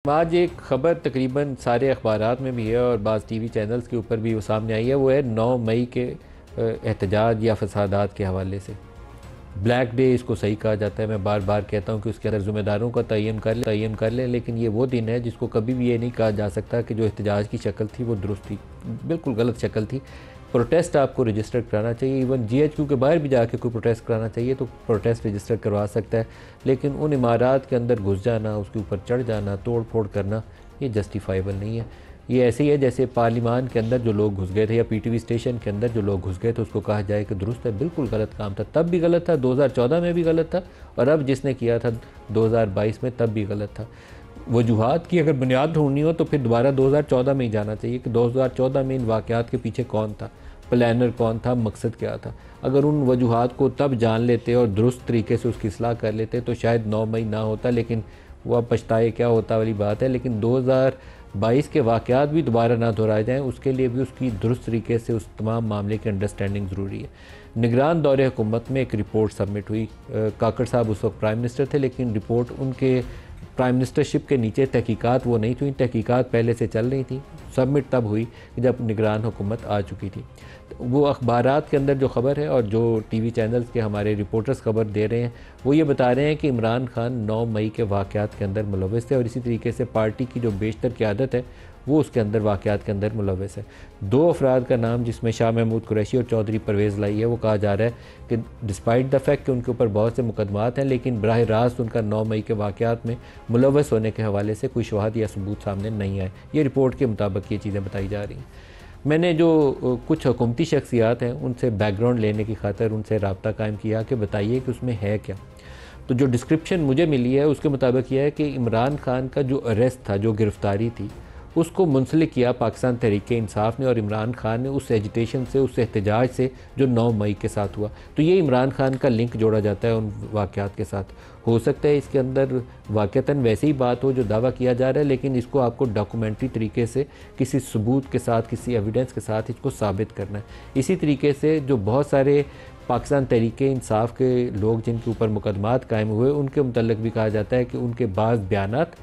आज एक ख़बर तकरीबन सारे अखबारात में भी है और बाज़ टीवी चैनल्स के ऊपर भी वो सामने आई है। वो है 9 मई के एहतजाज या फसादात के हवाले से। ब्लैक डे इसको सही कहा जाता है। मैं बार बार कहता हूँ कि उसके अंदर ज़िम्मेदारों का तयन कर लें, लेकिन ये वो दिन है जिसको कभी भी ये नहीं कहा जा सकता कि जो एहतजाज की शक्ल थी वो दुरुस्त थी। बिल्कुल गलत शक्ल थी। प्रोटेस्ट आपको रजिस्टर कराना चाहिए। इवन GHQ के बाहर भी जाके कोई प्रोटेस्ट कराना चाहिए तो प्रोटेस्ट रजिस्टर करवा सकता है, लेकिन उन इमारात के अंदर घुस जाना, उसके ऊपर चढ़ जाना, तोड़ फोड़ करना, ये जस्टिफाइबल नहीं है। ये ऐसे ही है जैसे पार्लिमान के अंदर जो लोग घुस गए थे या PTV स्टेशन के अंदर जो लोग घुस गए थे उसको कहा जाए कि दुरुस्त है। बिल्कुल गलत काम था, तब भी गलत था, 2014 में भी गलत था, और अब जिसने किया था 2022 में तब भी गलत था। वजूहात की अगर बुनियाद ढूंढनी हो तो फिर दोबारा 2014 में ही जाना चाहिए कि 2014 में इन वाक़यात के पीछे कौन था, प्लानर कौन था, मकसद क्या था। अगर उन वजूहात को तब जान लेते और दुरुस्त तरीके से उसकी इस्लाह कर लेते तो शायद 9 मई ना होता, लेकिन वह पछताए क्या होता वाली बात है। लेकिन 2022 के वाक़यात भी दोबारा ना दोहराए जाएँ, उसके लिए भी उसकी दुरुस्त तरीके से उस तमाम मामले की अंडरस्टैंडिंग ज़रूरी है। निगरान दौरे हुकूमत में एक रिपोर्ट सबमिट हुई। काकड़ साहब उस वक्त प्राइम मिनिस्टर थे, लेकिन रिपोर्ट उनके प्राइम मिनिस्टरशिप के नीचे तहकीकात वो नहीं थी। तहकीकात पहले से चल रही थी। सबमिट तब हुई कि जब निगरान हुकूमत आ चुकी थी। वो अखबारात के अंदर जो ख़बर है और जो TV चैनल्स के हमारे रिपोर्टर्स खबर दे रहे हैं वो ये बता रहे हैं कि इमरान खान 9 मई के वाक़यात के अंदर मुलव्वस थे, और इसी तरीके से पार्टी की जो बेशतर क़यादत है वो उसके अंदर वाक़यात के अंदर मुलव्वस है। 2 अफराद का नाम जिसमें शाह महमूद कुरैशी और चौधरी परवेज़ लाई है, वो कहा जा रहा है कि डिस्पाइट द फैक्ट कि उनके ऊपर बहुत से मुकदमात हैं, लेकिन बराह रास्त उनका 9 मई के वाक़यात में मुलव्वस होने के हवाले से कोई शवाहद या सबूत सामने नहीं आए। ये रिपोर्ट के मुताबिक ये चीज़ें बताई जा रही हैं। मैंने जो कुछ हुकूमती शख्सियात हैं उनसे बैकग्राउंड लेने की खातिर उनसे रब्ता कायम किया कि बताइए कि उसमें है क्या। तो जो डिस्क्रिप्शन मुझे मिली है उसके मुताबिक यह है कि इमरान खान का जो अरेस्ट था, जो गिरफ़्तारी थी, उसको मुंसलिक किया पाकिस्तान तहरीक इंसाफ ने, और इमरान खान ने उस एजिटेशन से, उस एहतजाज से जो 9 मई के साथ हुआ, तो ये इमरान खान का लिंक जोड़ा जाता है उन वाक़यात के साथ। हो सकता है इसके अंदर वाक़तन वैसे ही बात हो जो दावा किया जा रहा है, लेकिन इसको आपको डॉक्यूमेंट्री तरीके से किसी सबूत के साथ, किसी एविडेंस के साथ इसको साबित करना है। इसी तरीके से जो बहुत सारे पाकिस्तान तहरीक इंसाफ के लोग जिनके ऊपर मुकदमात कायम हुए, उनके मुतल्लिक़ भी कहा जाता है कि उनके बाज़ बयानात,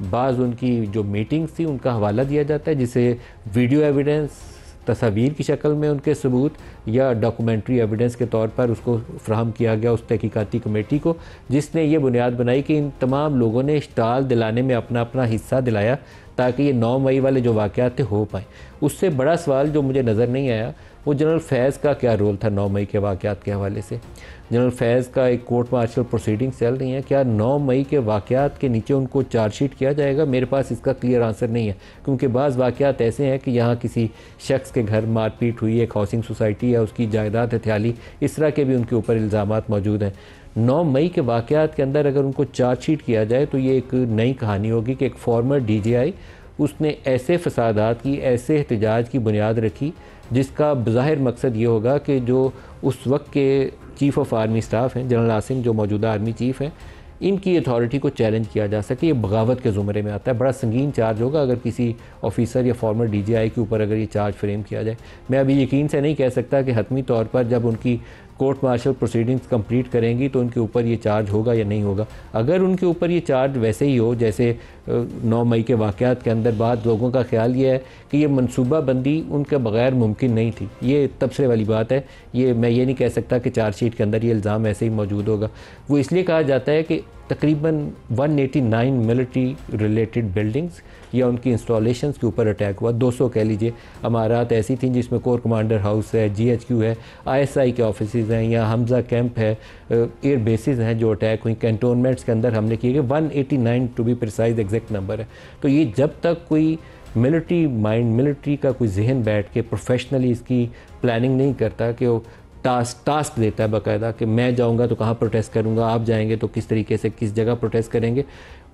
बाज़ उनकी जो मीटिंग्स थी उनका हवाला दिया जाता है, जिसे वीडियो एविडेंस, तस्वीर की शक्ल में उनके सबूत या डॉक्यूमेंट्री एविडेंस के तौर पर उसको फ्राहम किया गया उस तहकीकाती कमेटी को, जिसने ये बुनियाद बनाई कि इन तमाम लोगों ने इश्ताल दिलाने में अपना अपना हिस्सा दिलाया ताकि ये 9 मई वाले जो वाक़यात थे हो पाए। उससे बड़ा सवाल जो मुझे नज़र नहीं आया वो जनरल फैज़ का क्या रोल था 9 मई के वाक़यात के हवाले से। जनरल फैज़ का एक कोर्ट मार्शल प्रोसीडिंग्स चल रही हैं, क्या 9 मई के वाक़यात के नीचे उनको चार्जशीट किया जाएगा? मेरे पास इसका क्लियर आंसर नहीं है, क्योंकि बाज़ वाक़यात ऐसे हैं कि यहाँ किसी शख्स के घर मारपीट हुई, एक हाउसिंग सोसाइटी है, उसकी जायदाद हथियाली, इस तरह के भी उनके ऊपर इल्ज़ामात मौजूद हैं। 9 मई के वाक़यात के अंदर अगर उनको चार्जशीट किया जाए तो ये एक नई कहानी होगी कि एक फॉर्मर DGI उसने ऐसे फसादात की, ऐसे एहतजाज की बुनियाद रखी जिसका बज़ाहिर मकसद ये होगा कि जो उस वक्त के चीफ़ ऑफ आर्मी स्टाफ हैं, जनरल आसिम जो मौजूदा आर्मी चीफ़ हैं, इनकी अथॉरिटी को चैलेंज किया जा सके। ये बगावत के ज़ुमरे में आता है। बड़ा संगीन चार्ज होगा अगर किसी ऑफिसर या फॉर्मर DGI के ऊपर अगर ये चार्ज फ्रेम किया जाए। मैं अभी यकीन से नहीं कह सकता कि हतमी तौर पर जब उनकी कोर्ट मार्शल प्रोसीडिंग्स कंप्लीट करेंगी तो उनके ऊपर ये चार्ज होगा या नहीं होगा। अगर उनके ऊपर ये चार्ज वैसे ही हो जैसे 9 मई के वाक़यात के अंदर, बाद लोगों का ख्याल ये है कि ये मनसूबा बंदी उनके बग़ैर मुमकिन नहीं थी। ये तबसरे वाली बात है। ये मैं ये नहीं कह सकता कि चार्जशीट के अंदर ये इल्ज़ाम ऐसे ही मौजूद होगा। वो इसलिए कहा जाता है कि तकरीबन 189 मिलिट्री रिलेटेड बिल्डिंग्स या उनकी इंस्टॉलेशंस के ऊपर अटैक हुआ। 200 कह लीजिए अमारात ऐसी थी जिसमें कोर कमांडर हाउस है, GHQ है, ISI के ऑफिसेज हैं, या हमज़ा कैंप है, एयर बेसिस हैं जो अटैक हुई, कैंटोनमेंट्स के अंदर हमले किए गए। 189 to be precise exact number है। तो ये जब तक कोई मिलिट्री माइंड, मिलिट्री का कोई जहन बैठ के प्रोफेशनली इसकी प्लानिंग नहीं करता कि वो टास्क देता है बाकायदा कि मैं जाऊंगा तो कहाँ प्रोटेस्ट करूंगा, आप जाएंगे तो किस तरीके से किस जगह प्रोटेस्ट करेंगे,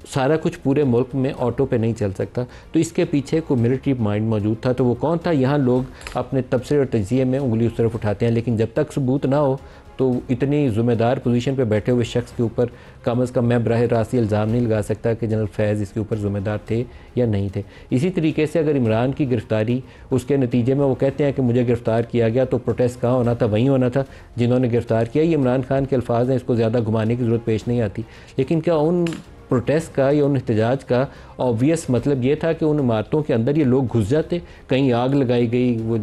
सारा कुछ पूरे मुल्क में ऑटो पे नहीं चल सकता। तो इसके पीछे कोई मिलिट्री माइंड मौजूद था। तो वो कौन था? यहाँ लोग अपने तबसरे और तजिए में उंगली उस तरफ उठाते हैं, लेकिन जब तक सबूत ना हो तो इतनी ज़िम्मेदार पोजीशन पे बैठे हुए शख्स के ऊपर कम अज़ कम मैं बराह रास्त इल्ज़ाम नहीं लगा सकता कि जनरल फैज़ इसके ऊपर ज़िम्मेदार थे या नहीं थे। इसी तरीके से अगर इमरान की गिरफ़्तारी, उसके नतीजे में वो कहते हैं कि मुझे गिरफ़्तार किया गया, तो प्रोटेस्ट कहाँ होना था? वहीं होना था जिन्होंने गिरफ़्तार किया। ये इमरान खान के अल्फाज हैं, इसको ज़्यादा घुमाने की ज़रूरत पेश नहीं आती। लेकिन क्या उन प्रोटेस्ट का या उन एहतजाज का ऑब्वियस मतलब ये था कि उन इमारतों के अंदर ये लोग घुस जाते, कहीं आग लगाई गई वो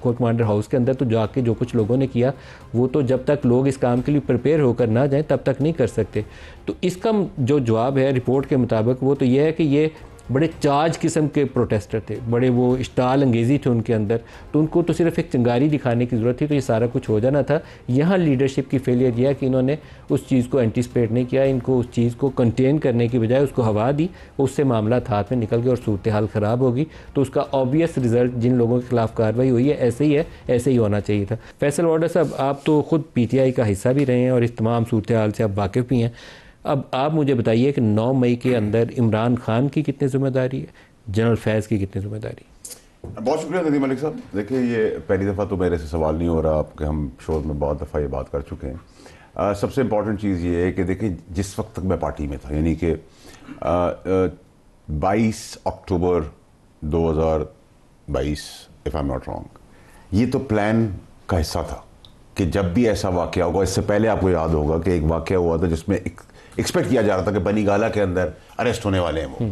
कोर्ट कमांडर हाउस के अंदर, तो जाके जो कुछ लोगों ने किया वो तो जब तक लोग इस काम के लिए प्रिपेयर होकर ना जाएं तब तक नहीं कर सकते। तो इसका जो जवाब है रिपोर्ट के मुताबिक वो तो ये है कि ये बड़े चार्ज किस्म के प्रोटेस्टर थे, बड़े वो स्टाल अंगेज़ी थे उनके अंदर, तो उनको तो सिर्फ एक चिंगारी दिखाने की ज़रूरत थी तो ये सारा कुछ हो जाना था। यहाँ लीडरशिप की फेलियर यह है कि इन्होंने उस चीज़ को एंटिसिपेट नहीं किया, इनको उस चीज़ को कंटेन करने की बजाय उसको हवा दी, उससे मामला हाथ में निकल गया और सूरत हाल ख़राब होगी। तो उसका ऑब्वियस रिज़ल्ट जिन लोगों के खिलाफ कार्रवाई हुई है ऐसे ही है, ऐसे ही होना चाहिए था। फैसल वाडा साहब, आप तो ख़ुद PTI का हिस्सा भी रहे हैं और इस तमाम सूरत हाल से आप वाकिफ़ भी हैं। अब आप मुझे बताइए कि 9 मई के अंदर इमरान खान की कितनी ज़िम्मेदारी है, जनरल फैज़ की कितनी ज़िम्मेदारी? बहुत शुक्रिया नदीम मलिक साहब। देखिए, ये पहली दफ़ा तो मेरे से सवाल नहीं हो रहा, आपके हम शो में बहुत दफ़ा ये बात कर चुके हैं। सबसे इम्पॉर्टेंट चीज़ ये है कि देखिए, जिस वक्त तक मैं पार्टी में था, यानी कि 22 अक्टूबर 2022 if I am not wrong, ये तो प्लान का हिस्सा था कि जब भी ऐसा वाक़या होगा, इससे पहले आपको याद होगा कि एक वाक़या हुआ था जिसमें एक्सपेक्ट किया जा रहा था कि बनी गाला के अंदर अरेस्ट होने वाले हैं वो।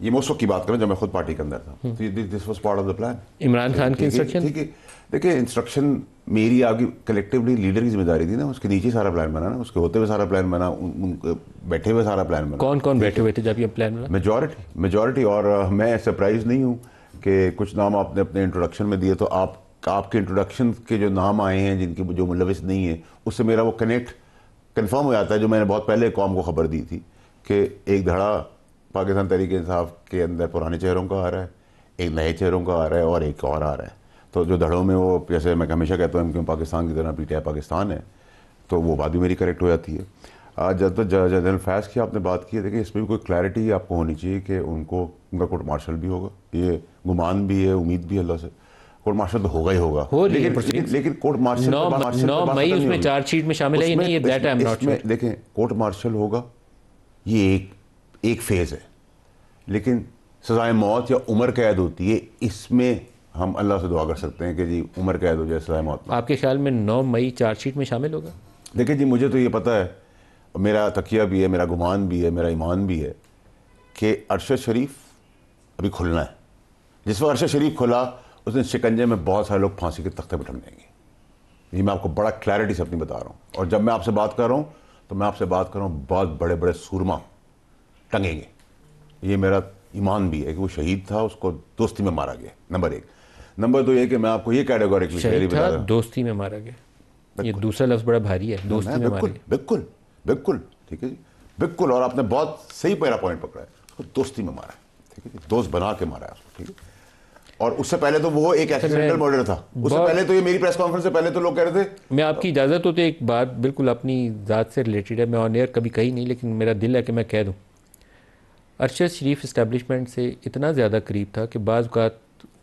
ये मैं उस वक्त की बात करें जब मैं खुद पार्टी के अंदर था। तो this was part of the plan. Imran Khan की इंस्ट्रक्शन, ठीक है, देखिए इंस्ट्रक्शन मेरी आपकी कलेक्टिवली लीडर की जिम्मेदारी थी ना, उसके नीचे सारा प्लान बना ना, उसके होते हुए सारा प्लान बना, बैठे हुए सारा प्लान बना। कौन कौन बैठे हुए थे जब ये प्लान बना? मेजॉरिटी। और मैं सरप्राइज नहीं हूँ कि कुछ नाम आपने अपने इंट्रोडक्शन में दिए, तो आपके इंट्रोडक्शन के जो नाम आए हैं जिनकी जो मुलविस नहीं है, उससे मेरा वो कन्फर्म हो जाता है जो मैंने बहुत पहले कौम को खबर दी थी कि एक धड़ा पाकिस्तान तहरीक इंसाफ के अंदर पुराने चेहरों का आ रहा है, एक नए चेहरों का आ रहा है और एक और आ रहा है। तो जो धड़ों में वो, जैसे मैं हमेशा कहता हूँ क्यों पाकिस्तान की तरह PTI पाकिस्तान है, तो वो बात भी मेरी करेक्ट हो जाती है। जब तो जनरल फैज़ की आपने बात की है, देखिए इसमें भी कोई क्लैरिटी आपको होनी चाहिए कि उनका कोर्ट मार्शल भी होगा, ये गुमान भी है, उम्मीद भी अल्लाह से कोर्ट मार्शल तो होगा ही होगा। लेकिन कोर्ट मार्शल 9 मई उसमें चार्जशीट में शामिल है नहीं, that I am not sure. देखें, कोर्ट मार्शल होगा, ये एक फेज़ है, लेकिन सजाए मौत या उम्र कैद होती है, इसमें हम अल्लाह से दुआ कर सकते हैं कि जी उम्र कैद हो जाए, सजाए मौत। आपके ख्याल में 9 मई चार्जशीट में शामिल होगा? देखिए जी, मुझे तो ये पता है, मेरा तकिया भी है, मेरा गुमान भी है, मेरा ईमान भी है कि अरशद शरीफ अभी खुलना है। जिस वक्त अरशद शरीफ खुला उस दिन शिकंजे में बहुत सारे लोग फांसी के तख्ते पर टंग जाएंगे। ये मैं आपको बड़ा क्लैरिटी से अपनी बता रहा हूँ। और जब मैं आपसे बात कर रहा हूँ तो मैं आपसे बात कर रहा हूँ बहुत बड़े बड़े सूरमा टंगेंगे। ये मेरा ईमान भी है कि वो शहीद था, उसको दोस्ती में मारा गया, नंबर 1। नंबर 2 ये कि मैं आपको ये कैटेगोरिकली शहीद था, दोस्ती में मारा गया, ये दूसरा लफ्ज़ बड़ा भारी है, दोस्ती में मारा गया। बिल्कुल बिल्कुल ठीक है जी, बिल्कुल। और आपने बहुत सही मेरा पॉइंट पकड़ा है, उसको दोस्ती में मारा है, ठीक है जी, दोस्त बना के मारा है उसको, ठीक है। और उससे पहले तो वो एक एक्सीडेंटल मर्डर था, उससे पहले तो ये मेरी प्रेस कॉन्फ्रेंस से पहले तो लोग कह रहे थे। मैं आपकी इजाज़त हो तो एक बात बिल्कुल अपनी ज़ात से रिलेटेड है, मैं ऑन एयर कभी कही नहीं, लेकिन मेरा दिल है कि मैं कह दूँ। अरशद शरीफ इस्टेब्लिशमेंट से इतना ज़्यादा करीब था कि बाज़ औक़ात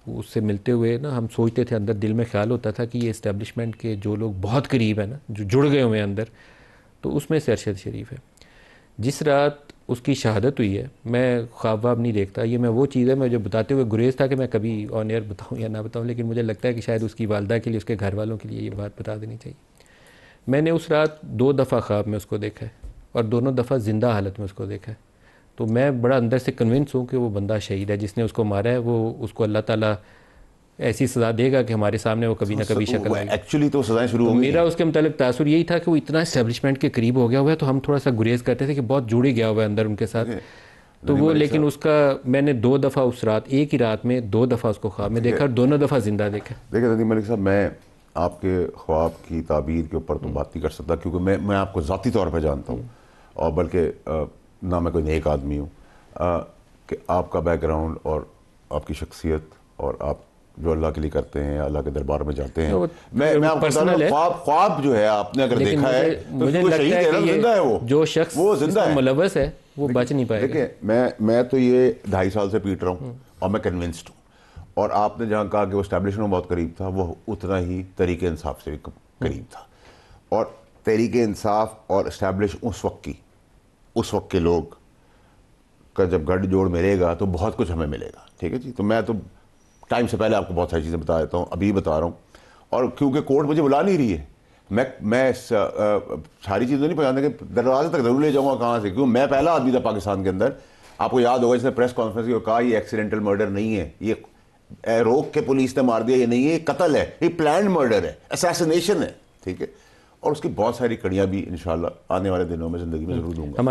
उससे मिलते हुए ना हम सोचते थे, अंदर दिल में ख्याल होता था कि ये इस्टेब्लिशमेंट के जो लोग बहुत करीब हैं ना, जो जुड़ गए हुए हैं अंदर, तो उसमें से अरशद शरीफ है। जिस रात उसकी शहादत हुई है, मैं ख्वाब वाब नहीं देखता, ये मैं वो चीज़ है मैं जो बताते हुए गुरेज था कि मैं कभी ऑन एयर बताऊँ या ना बताऊँ, लेकिन मुझे लगता है कि शायद उसकी वालदा के लिए, उसके घर वालों के लिए ये बात बता देनी चाहिए। मैंने उस रात 2 दफ़ा ख्वाब में उसको देखा है और दोनों दफ़ा ज़िंदा हालत में उसको देखा है। तो मैं बड़ा अंदर से कन्विंस हूँ कि वो बंदा शहीद है, जिसने उसको मारा है, वो उसको अल्लाह ताला ऐसी सज़ा देगा कि हमारे सामने वो कभी ना कभी शक्ल आएगी। एक्चुअली तो सज़ाएं शुरू हो गई। मेरा उसके मुतालिक तासुर यही था कि वो इतना एस्टेब्लिशमेंट के करीब हो गया हुआ है, तो हम थोड़ा सा गुरेज करते थे कि बहुत जुड़ गया हुआ है अंदर उनके साथ। तो वो, लेकिन उसका मैंने 2 दफ़ा उस रात, एक ही रात में 2 दफ़ा उसको ख्वाब में देखा और दोनों दफ़ा जिंदा देखा। देखिए नदीम मलिक साहब, मैं आपके ख्वाब की ताबीर के ऊपर तो बात नहीं कर सकता, क्योंकि मैं आपको ज़ाती तौर पर जानता हूँ, और बल्कि ना मैं कोई नेक आदमी हूँ, कि आपका बैकग्राउंड और आपकी शख्सियत और आप जो अल्लाह के लिए करते हैं, अल्लाह के दरबार में जाते हैं, मैं आपको बता रहा हूँ, ख्वाब जो है आपने अगर देखा है तो मुझे लगता है कि जिंदा है, वो जो शख्स वो जिंदा है, मुलव्वस है, वो बच नहीं पाएगा। देखिए मैं तो ये 2.5 साल से पीट रहा हूँ और मैं कन्विंस्ड हूँ। और आपने जहाँ कहा कि वो एस्टैब्लिशमेंट में बहुत करीब था, वो उतना ही तहरीक इंसाफ से भी करीब था। और तहरीक इंसाफ और एस्टैब्लिश उस वक्त के लोग का जब गठ जोड़ मिलेगा तो बहुत कुछ हमें मिलेगा, ठीक है जी। तो मैं तो टाइम से पहले आपको बहुत सारी चीज़ें बता देता हूँ, अभी बता रहा हूँ। और क्योंकि कोर्ट मुझे बुला नहीं रही है, मैं सारी चीज़ें नहीं पहुँचाने के दरवाजे तक जरूर ले जाऊँगा कहाँ से, क्योंकि मैं पहला आदमी था पाकिस्तान के अंदर, आपको याद होगा जिसने प्रेस कॉन्फ्रेंस में कहा ये एक्सीडेंटल मर्डर नहीं है, ये रोक के पुलिस ने मार दिया, ये नहीं है, ये कत्ल है, ये प्लान्ड मर्डर है, असैसिनेशन है, ठीक है। और उसकी बहुत सारी कड़ियाँ भी इंशाल्लाह आने वाले दिनों में ज़िंदगी में ज़रूर दूंगा।